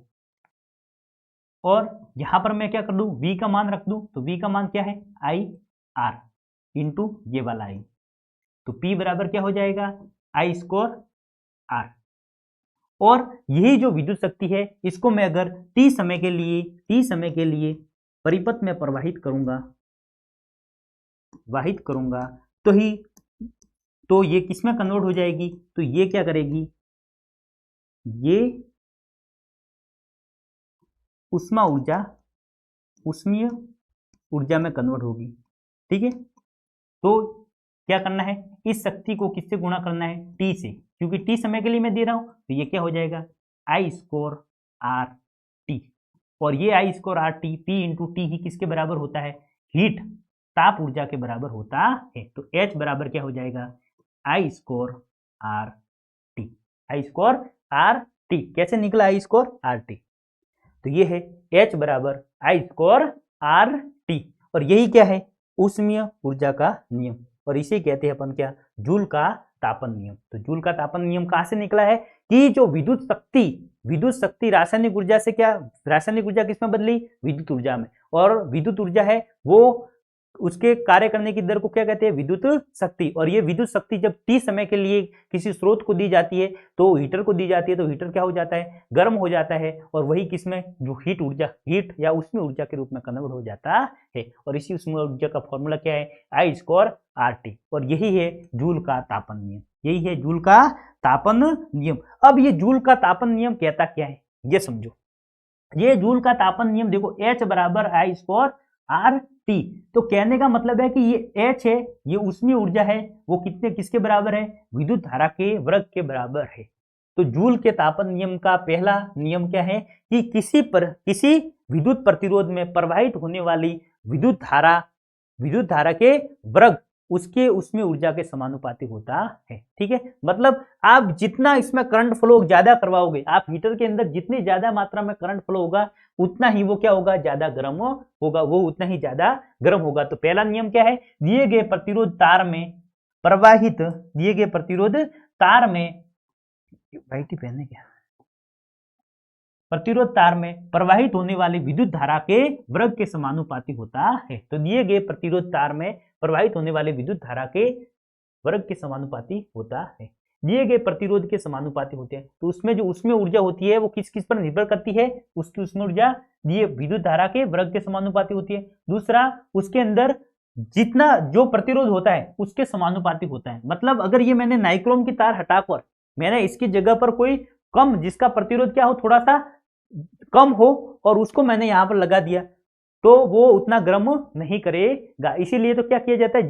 और यहां पर मैं क्या कर दूं? V का मान रख दूं, तो V का मान क्या है? आई आर इंटू ये वाला आई। तो P बराबर क्या हो जाएगा? I square are. और यही जो विद्युत शक्ति है, इसको मैं अगर T समय के लिए परिपथ में प्रवाहित करूंगा, तो ये किसमें कन्वर्ट हो जाएगी? तो ये क्या करेगी? ये उष्मीय ऊर्जा में कन्वर्ट होगी। ठीक है, तो क्या करना है? इस शक्ति को किससे गुणा करना है? टी से, क्योंकि टी समय के लिए मैं दे रहा हूं। तो ये क्या हो जाएगा? I square R T. और ये I square R T, P into T ही किसके बराबर होता है? हीट, ताप ऊर्जा के बराबर होता है। तो H बराबर क्या हो जाएगा? I square R T. I square R T कैसे निकला? आई स्क्वायर आर टी। तो ये है H बराबर आई स्क्वायर आर टी। और यही क्या है? ऊष्मीय ऊर्जा का नियम। और इसे कहते हैं अपन क्या? जूल का तापन नियम। तो जूल का तापन नियम कहां से निकला है कि जो विद्युत शक्ति रासायनिक ऊर्जा से क्या, रासायनिक ऊर्जा किसमें बदली, विद्युत ऊर्जा में, और विद्युत ऊर्जा है वो उसके कार्य करने की दर को क्या कहते हैं, विद्युत शक्ति। और ये विद्युत शक्ति जब t समय के लिए किसी स्रोत को दी जाती है तो हीटर को दी जाती है, तो हीटर क्या हो जाता है, गर्म हो जाता है, और वही किसमें, जो हीट या उष्मीय ऊर्जा के रूप में कन्वर्ट हो जाता है। और इसी उष्मीय ऊर्जा का फॉर्मूला क्या है, I स्क्वायर RT, और यही है जूल का तापन नियम, यही है जूल का तापन नियम। अब ये जूल का तापन नियम कहता क्या है, ये समझो। ये जूल का तापन नियम देखो, H बराबर I स्क्वायर RT, तो कहने का मतलब है कि ये H है, ये उष्मीय ऊर्जा है, वो किसके बराबर है, विद्युत धारा के वर्ग के बराबर है। तो जूल के तापन नियम का पहला नियम क्या है कि किसी विद्युत प्रतिरोध में प्रवाहित होने वाली विद्युत धारा के वर्ग उसके उष्मीय ऊर्जा के समानुपाती होता है। ठीक है, मतलब आप जितना इसमें करंट फ्लो ज्यादा करवाओगे, आप हीटर के अंदर जितनी ज्यादा मात्रा में करंट फ्लो होगा उतना ही वो क्या होगा, ज्यादा गर्म होगा, वो उतना ही ज्यादा गर्म होगा। तो पहला नियम क्या है, दिए गए प्रतिरोध तार में प्रतिरोध तार में प्रवाहित होने वाली विद्युत धारा के वर्ग के समानुपाती होता है। तो दिए गए प्रतिरोध तार में प्रवाहित होने वाले विद्युत धारा के वर्ग के समानुपाती होता है, दिए गए प्रतिरोध के समानुपाती होते हैं। तो उसमें जो उष्मीय ऊर्जा होती है वो किस पर निर्भर करती है, उसकी उष्मीय ऊर्जा दिए विद्युत धारा के वर्ग के समानुपाती होती है। दूसरा, उसके अंदर जितना जो प्रतिरोध होता है उसके समानुपाती होता है। मतलब अगर ये मैंने नाइक्रोम की तार हटाकर मैंने इसकी जगह पर कोई कम, जिसका प्रतिरोध क्या हो, थोड़ा सा कम हो, और उसको मैंने यहाँ पर लगा दिया, तो वो उतना गर्म नहीं करेगा। इसीलिए तो क्या किया जाता है,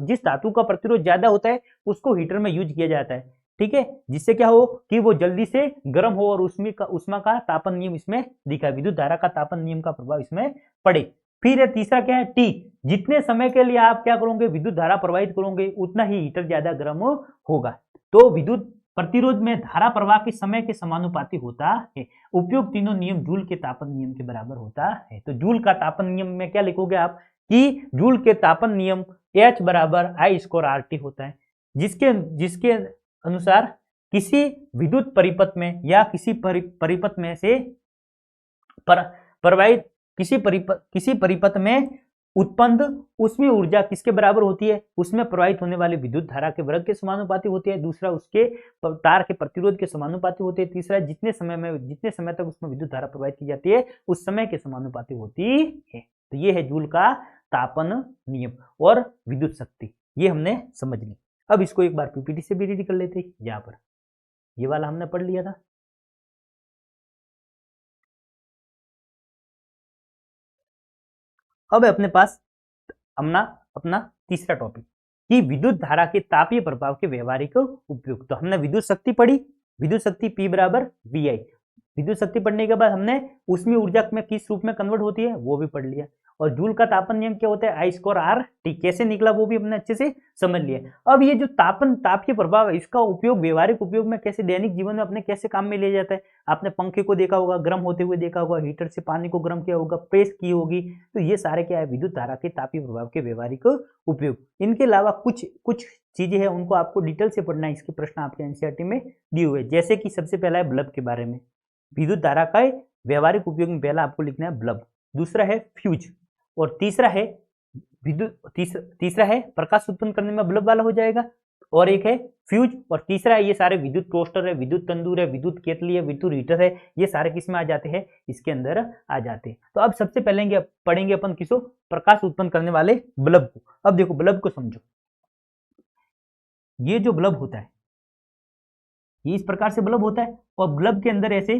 जिस धातु का प्रतिरोध ज्यादा होता है उसको हीटर में यूज किया जाता है। ठीक है, जिससे क्या हो कि वो जल्दी से गर्म हो, और उष्मा का तापन नियम इसमें दिखा, विद्युत धारा का तापन नियम का प्रभाव इसमें पड़े। फिर तीसरा क्या है, टी, जितने समय के लिए आप क्या करोगे, विद्युत धारा प्रवाहित करोगे उतना ही हीटर ज्यादा गर्म होगा। तो विद्युत प्रतिरोध में धारा प्रवाह के समय के समानुपाती होता है। उपयुक्त तीनों नियम जूल के तापन नियम के बराबर होता है। तो जूल का तापन नियम में क्या लिखोगे आप कि जूल के तापन नियम H बराबर I स्क्वायर RT होता है, जिसके अनुसार किसी विद्युत परिपथ में या किसी परिपथ में से प्रवाहित किसी परिपथ में उत्पन्न उष्मीय ऊर्जा किसके बराबर होती है, उसमें प्रवाहित होने वाली विद्युत धारा के वर्ग के समानुपाती होती है। दूसरा, उसके तार के प्रतिरोध के समानुपाती होती है। तीसरा, जितने समय तक उसमें विद्युत धारा प्रवाहित की जाती है उस समय के समानुपाती होती है। तो ये है जूल का तापन नियम और विद्युत शक्ति, ये हमने समझ ली। अब इसको एक बार पीपीटी से भी रीड कर लेते हैं। यहाँ पर ये वाला हमने पढ़ लिया था। अब अपने पास अपना तीसरा टॉपिक कि विद्युत धारा के तापीय प्रभाव के व्यवहारिक उपयोग। तो हमने विद्युत शक्ति पढ़ी, विद्युत शक्ति P बराबर VI। विद्युत शक्ति पढ़ने के बाद हमने उष्मीय ऊर्जा में किस रूप में कन्वर्ट होती है वो भी पढ़ लिया। और जूल का तापन नियम क्या होता है, I स्क्वायर RT कैसे निकला वो भी हमने अच्छे से समझ लिया। अब ये जो तापीय प्रभाव है इसका उपयोग व्यवहारिक उपयोग में कैसे, दैनिक जीवन में अपने कैसे काम में लिया जाता है। आपने पंखे को देखा होगा, गर्म होते हुए देखा होगा, हीटर से पानी को गर्म किया होगा, प्रेस की होगी। तो ये सारे क्या है, विद्युत धारा के तापीय प्रभाव के व्यवहारिक उपयोग। इनके अलावा कुछ चीजें हैं उनको आपको डिटेल से पढ़ना है, इसके प्रश्न आपके एनसीईआरटी में दिए हुए। जैसे कि सबसे पहला है बल्ब के बारे में, विद्युत धारा का व्यवहारिक उपयोग में पहला आपको लिखना है बल्ब, दूसरा है फ्यूज, और तीसरा है प्रकाश उत्पन्न करने में बल्ब वाला हो जाएगा, और एक है फ्यूज, और तीसरा है ये सारे विद्युत टोस्टर है, विद्युत तंदूर है, विद्युत केतली है, विद्युत हीटर है, ये सारे किस में आ जाते हैं, इसके अंदर आ जाते हैं। तो अब सबसे पहले पढ़ेंगे अपन किसको, प्रकाश उत्पन्न करने वाले बल्ब को। अब देखो बल्ब को समझो, ये जो बल्ब होता है ये इस प्रकार से बल्ब होता है, और बल्ब के अंदर ऐसे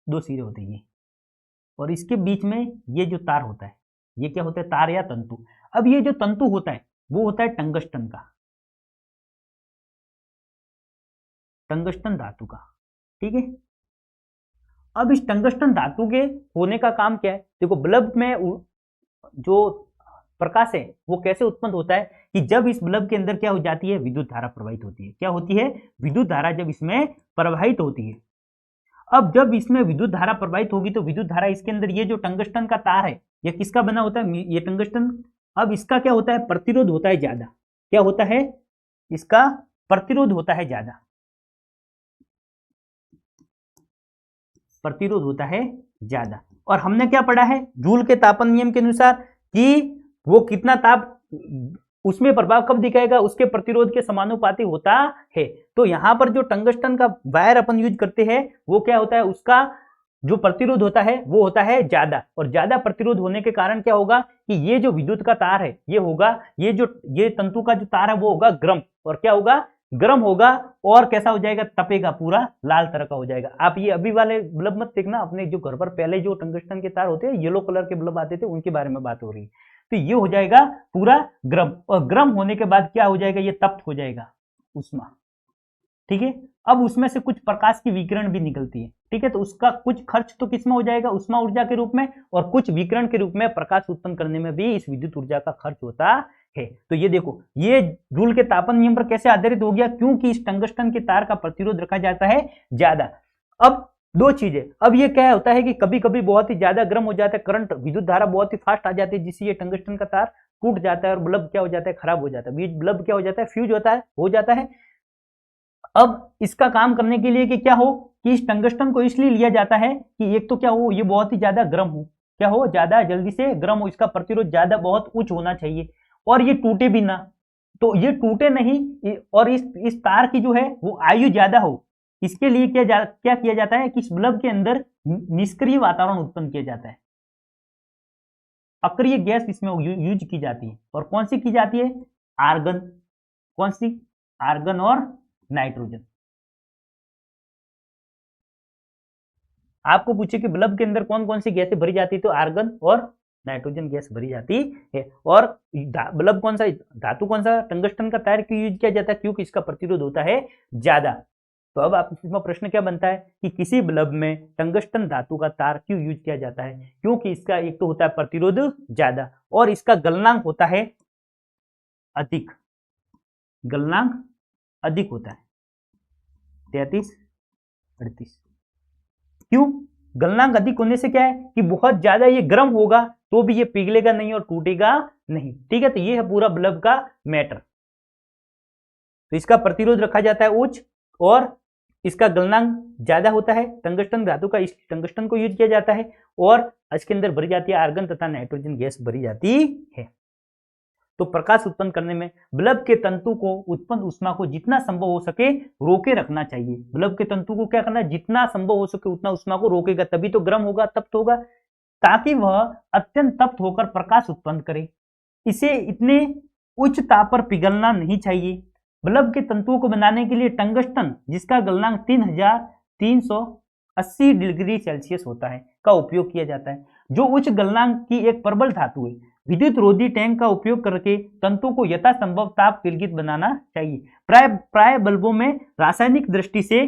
दो सिरे होते हैं, और इसके बीच में ये जो तार होता है ये क्या होता है, तार या तंतु। अब ये जो तंतु होता है वो होता है टंगस्टन का, टंगस्टन धातु का। ठीक है, अब इस टंगस्टन धातु के होने का काम क्या है, देखो बल्ब में जो प्रकाश है वो कैसे उत्पन्न होता है कि जब इस बल्ब के अंदर क्या हो जाती है, विद्युत धारा प्रवाहित होती है। क्या होती है, विद्युत धारा जब इसमें प्रवाहित होती है। अब जब इसमें विद्युत धारा प्रवाहित होगी तो विद्युत धारा इसके अंदर, ये जो टंगस्टन का तार है ये किसका बना होता है, ये टंगस्टन। अब इसका क्या होता है, प्रतिरोध होता है ज्यादा। क्या होता है, इसका प्रतिरोध होता है ज्यादा, प्रतिरोध होता है ज्यादा। और हमने क्या पढ़ा है जूल के तापन नियम के अनुसार कि वो कितना ताप उसमें प्रभाव कब दिखाएगा, उसके प्रतिरोध के समानुपाती होता है। तो यहां पर जो टंगस्टन का वायर अपन यूज करते हैं वो क्या होता है, उसका जो प्रतिरोध होता है वो होता है ज्यादा, और ज्यादा प्रतिरोध होने के कारण क्या होगा कि ये जो विद्युत का तार है ये होगा, ये तंतु का जो तार है वो होगा गर्म, और क्या होगा गर्म होगा, और कैसा हो जाएगा, तपेगा, पूरा लाल तरह का हो जाएगा। आप ये अभी वाले बल्ब मत देखना, अपने जो घर पर पहले जो टंगस्टन के तार होते हैं येलो कलर के बल्ब आते थे उनके बारे में बात हो रही है। तो ये हो जाएगा पूरा गर्म, और गर्म होने के बाद क्या हो जाएगा, ये तप्त हो जाएगा, उष्मा, ठीक है। अब उसमें से कुछ प्रकाश की विकिरण भी निकलती है, ठीक है। तो उसका कुछ खर्च तो किसमें हो जाएगा, उष्मा ऊर्जा के रूप में, और कुछ विकिरण के रूप में प्रकाश उत्पन्न करने में भी इस विद्युत ऊर्जा का खर्च होता है। तो ये देखो, ये जूल के तापन नियम पर कैसे आधारित हो गया, क्योंकि इस टंगस्टन के तार का प्रतिरोध रखा जाता है ज्यादा। अब दो चीजें, अब ये क्या होता है कि कभी कभी बहुत ही ज्यादा गर्म हो जाता है, करंट विद्युत धारा बहुत ही फास्ट आ जाती है, जिससे ये टंगस्टन का तार टूट जाता है और बल्ब क्या हो जाता है, खराब हो जाता है, बल्ब क्या हो जाता है, फ्यूज होता है, हो जाता है। अब इसका काम करने के लिए कि क्या हो कि इस टंगस्टन को इसलिए लिया जाता है कि एक तो क्या हो, ये बहुत ही ज्यादा गर्म हो, क्या हो, ज्यादा जल्दी से गर्म हो, इसका प्रतिरोध ज्यादा बहुत उच्च होना चाहिए, और ये टूटे भी ना, तो ये टूटे नहीं, और इस तार की जो है वो आयु ज्यादा हो, इसके लिए क्या किया जाता है कि इस बल्ब के अंदर निष्क्रिय वातावरण उत्पन्न किया जाता है, अक्रिय गैस इसमें यूज की जाती है। और कौन सी की जाती है, आर्गन, कौन सी, आर्गन और नाइट्रोजन। आपको पूछे कि बल्ब के अंदर कौन कौन सी गैसें भरी जाती है, तो आर्गन और नाइट्रोजन गैस भरी जाती है। और बल्ब कौन सा, धातु कौन सा, टंगस्टन का तार क्यों यूज किया जाता है, क्योंकि इसका प्रतिरोध होता है ज्यादा। तो अब आप इसमें प्रश्न क्या बनता है कि किसी बल्ब में टंगस्टन धातु का तार क्यों यूज किया जाता है, क्योंकि इसका एक तो होता है प्रतिरोध ज्यादा, और इसका गलनांक होता है अधिक, गलनांक अधिक होता है 33-38। क्यों, गलनांक अधिक होने से क्या है कि बहुत ज्यादा ये गर्म होगा तो भी ये पिघलेगा नहीं और टूटेगा नहीं, ठीक है। तो ये है पूरा बल्ब का मैटर। तो इसका प्रतिरोध रखा जाता है उच्च, और इसका गलनांक ज्यादा होता है, टंगस्टन धातु का, इस टंगस्टन को यूज किया जाता है, और इसके अंदर भरी जाती है आर्गन तथा नाइट्रोजन गैस भरी जाती है। तो प्रकाश उत्पन्न करने में बल्ब के तंतु को उत्पन्न ऊष्मा को जितना संभव हो सके रोके रखना चाहिए। बल्ब के तंतु को क्या करना है, जितना संभव हो सके उतना ऊष्मा को रोकेगा, तभी तो गर्म होगा, तप्त होगा, ताकि वह अत्यंत तप्त होकर प्रकाश उत्पन्न करे। इसे इतने उच्च ताप पर पिघलना नहीं चाहिए। बल्ब के तंतुओं को बनाने के लिए टंगस्टन, जिसका गलनांक 3380 डिग्री सेल्सियस होता है, का उपयोग किया जाता है, जो उच्च गलनांक की एक प्रबल धातु है। विद्युत रोधी टैंक का उपयोग करके तंतु को यथासंभव ताप पिलगित बनाना चाहिए। प्राय बल्बों में रासायनिक दृष्टि से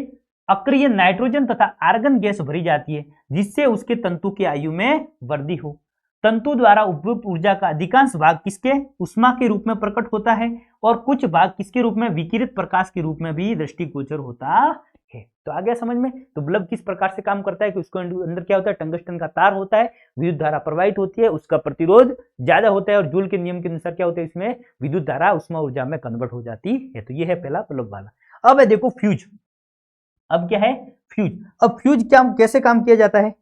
अक्रिय नाइट्रोजन तथा आर्गन गैस भरी जाती है, जिससे उसके तंतु की आयु में वृद्धि हो। तंतु द्वारा उपयुक्त ऊर्जा का अधिकांश भाग किसके, उष्मा के रूप में प्रकट होता है, और कुछ भाग किसके रूप में, विकिरित प्रकाश के रूप में भी दृष्टिगोचर होता है। तो आ गया समझ में। तो बल्ब किस प्रकार से काम करता है कि उसको अंदर क्या होता है, टंगस्टन का तार होता है, विद्युत धारा प्रवाहित होती है, उसका प्रतिरोध ज्यादा होता है, और जूल के नियम के अनुसार क्या होता है, इसमें विद्युत धारा उष्मा ऊर्जा में कन्वर्ट हो जाती है। तो ये है पहला बल्ब वाला। अब है देखो फ्यूज। अब क्या है फ्यूज। अब फ्यूज क्या, कैसे काम किया जाता है,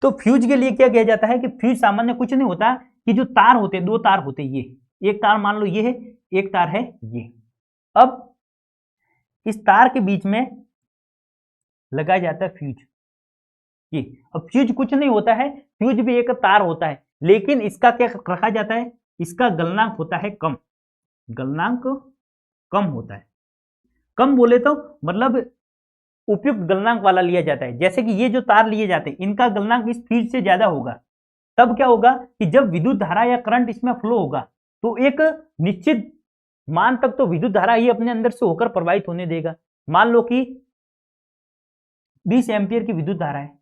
तो फ्यूज के लिए क्या किया जाता है कि फ्यूज सामान्य कुछ नहीं होता कि जो तार होते हैं, दो तार होते हैं, ये एक तार मान लो ये है, एक तार है ये। अब इस तार के बीच में लगाया जाता है फ्यूज, ये। अब फ्यूज कुछ नहीं होता है, फ्यूज भी एक तार होता है, लेकिन इसका क्या रखा जाता है, इसका गलनांक होता है कम, गलनांक कम होता है। कम बोले तो मतलब उपयुक्त गलनांक वाला लिया जाता है। जैसे कि ये जो तार लिए जाते हैं इनका गलनांक इस फ्यूज से ज्यादा होगा, तब क्या होगा कि जब विद्युत धारा या करंट इसमें फ्लो होगा तो एक निश्चित मान तक तो विद्युत धारा ही अपने अंदर से होकर प्रवाहित होने देगा। मान लो कि 20 एम्पियर की विद्युत धारा है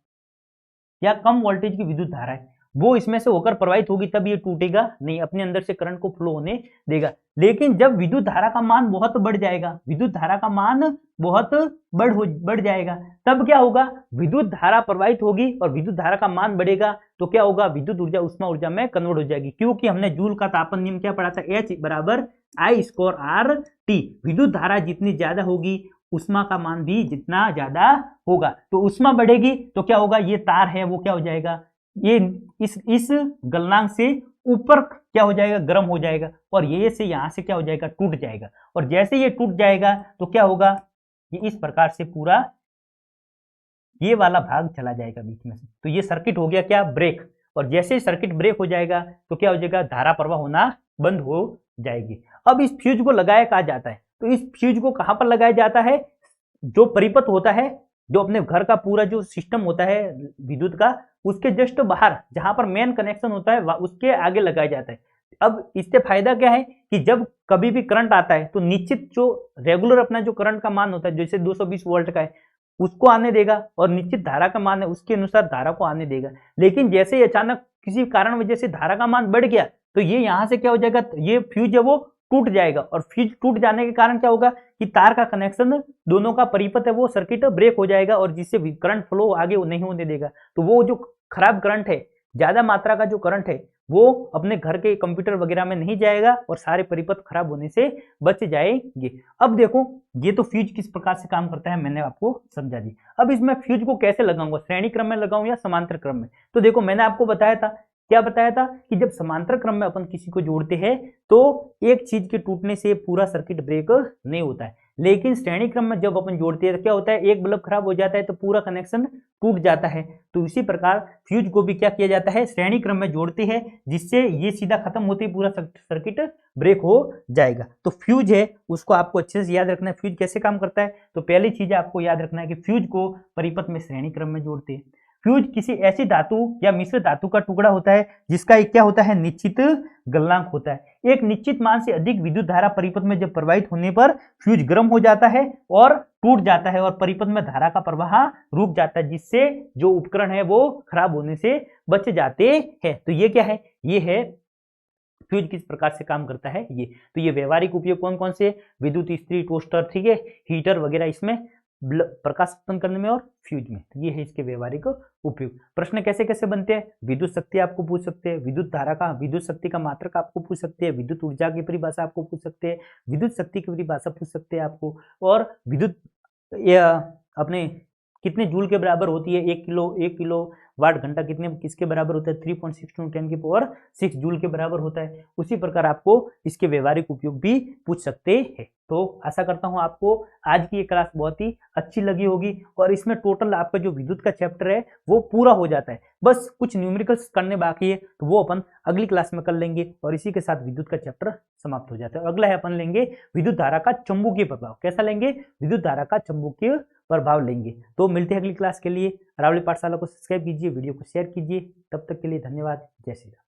या कम वोल्टेज की विद्युत धारा है, वो इसमें से होकर प्रवाहित होगी तब ये टूटेगा नहीं, अपने अंदर से करंट को फ्लो होने देगा। लेकिन जब विद्युत धारा का मान बहुत बढ़ जाएगा, विद्युत धारा का मान बहुत बढ़ जाएगा, तब क्या होगा, विद्युत धारा प्रवाहित होगी और विद्युत धारा का मान बढ़ेगा तो क्या होगा, विद्युत ऊर्जा उष्मा ऊर्जा में कन्वर्ट हो जाएगी। क्योंकि हमने जूल का तापन नियम क्या पढ़ा था, H बराबर I स्क्वायर RT। विद्युत धारा जितनी ज्यादा होगी उष्मा का मान भी जितना ज्यादा होगा, तो उष्मा बढ़ेगी तो क्या होगा, ये तार है वो क्या हो जाएगा, ये इस गलनांक से ऊपर क्या हो जाएगा, गर्म हो जाएगा और ये से यहां से क्या हो जाएगा, टूट जाएगा। और जैसे ये टूट जाएगा तो क्या होगा, ये इस प्रकार से पूरा ये वाला भाग चला जाएगा बीच में से, तो ये सर्किट हो गया क्या, ब्रेक। और जैसे ही सर्किट ब्रेक हो जाएगा तो क्या हो जाएगा, धारा प्रवाह होना बंद हो जाएगी। अब इस फ्यूज को लगाया कहा जाता है, तो इस फ्यूज को कहां पर लगाया जाता है, जो परिपथ होता है, जो अपने घर का पूरा जो सिस्टम होता है विद्युत का, उसके जस्ट बाहर जहां पर मेन कनेक्शन होता है उसके आगे लगाया जाता है। अब इससे फायदा क्या है कि जब कभी भी करंट आता है तो निश्चित जो रेगुलर अपना जो करंट का मान होता है, जैसे 220 वोल्ट का है उसको आने देगा और निश्चित धारा का मान है उसके अनुसार धारा को आने देगा। लेकिन जैसे ही अचानक किसी कारण वजह से धारा का मान बढ़ गया तो ये यहां से क्या हो जाएगा, ये फ्यूज है वो टूट जाएगा और फ्यूज टूट जाने के कारण क्या होगा कि तार का कनेक्शन दोनों का परिपथ है वो सर्किट ब्रेक हो जाएगा और जिससे करंट फ्लो आगे नहीं होने देगा। तो वो जो खराब करंट है, ज्यादा मात्रा का जो करंट है वो अपने घर के कंप्यूटर वगैरह में नहीं जाएगा और सारे परिपथ खराब होने से बच जाएंगे। अब देखो ये तो फ्यूज किस प्रकार से काम करता है मैंने आपको समझा दी। अब इसमें फ्यूज को कैसे लगाऊंगा, श्रेणी क्रम में लगाऊं या समांतर क्रम में। तो देखो मैंने आपको बताया था, क्या बताया था कि जब समांतर क्रम में अपन किसी को जोड़ते हैं तो एक चीज के टूटने से पूरा सर्किट ब्रेक नहीं होता है, लेकिन श्रेणी क्रम में जब अपन जोड़ते हैं तो क्या होता है, एक बल्ब खराब हो जाता है तो पूरा कनेक्शन टूट जाता है। तो इसी प्रकार फ्यूज को भी क्या किया जाता है, श्रेणी क्रम में जोड़ते हैं जिससे ये सीधा खत्म होते ही पूरा सर्किट ब्रेक हो जाएगा। तो फ्यूज है उसको आपको अच्छे से याद रखना है, फ्यूज कैसे काम करता है। तो पहली चीज आपको याद रखना है कि फ्यूज को परिपथ में श्रेणी क्रम में जोड़ते हैं। फ्यूज किसी ऐसी धातु या मिश्र धातु का टुकड़ा होता है जिसका एक क्या होता है, निश्चित गलनांक होता है। एक निश्चित मान से अधिक विद्युत धारा परिपथ में जब प्रवाहित होने पर फ्यूज गर्म हो जाता है और टूट जाता है और परिपथ में धारा का प्रवाह रुक जाता है, जिससे जो उपकरण है वो खराब होने से बच जाते हैं। तो ये क्या है, ये है फ्यूज किस प्रकार से काम करता है ये। तो ये व्यवहारिक उपयोग कौन कौन से, विद्युत इस्त्री, टोस्टर, ठीक है, हीटर वगैरह इसमें प्रकाश उत्पन्न करने में और फ्यूज में। तो ये है इसके व्यवहारिक उपयोग। प्रश्न कैसे कैसे बनते हैं, विद्युत शक्ति आपको पूछ सकते हैं, विद्युत धारा का, विद्युत शक्ति का मात्रक आपको पूछ सकते हैं, विद्युत ऊर्जा की परिभाषा आपको पूछ सकते हैं, विद्युत शक्ति की परिभाषा पूछ सकते हैं आपको, और विद्युत अपने कितने जूल के बराबर होती है, 1 किलो वाट घंटा किसके बराबर होता है, 3.6 × 10⁶ जूल के बराबर होता है। उसी प्रकार आपको इसके व्यवहारिक उपयोग भी पूछ सकते हैं। तो आशा करता हूं आपको आज की ये क्लास बहुत ही अच्छी लगी होगी और इसमें टोटल आपका जो विद्युत का चैप्टर है वो पूरा हो जाता है। बस कुछ न्यूमेरिकल्स करने बाकी है तो वो अपन अगली क्लास में कर लेंगे और इसी के साथ विद्युत का चैप्टर समाप्त हो जाता है। अगला है अपन लेंगे विद्युत धारा का चुंबकीय प्रभाव। कैसा लेंगे, विद्युत धारा का चुंबकीय प्रभाव लेंगे। तो मिलते हैं अगली क्लास के लिए। अरावली पाठशाला को सब्सक्राइब कीजिए, वीडियो को शेयर कीजिए। तब तक के लिए धन्यवाद। जय श्री राम।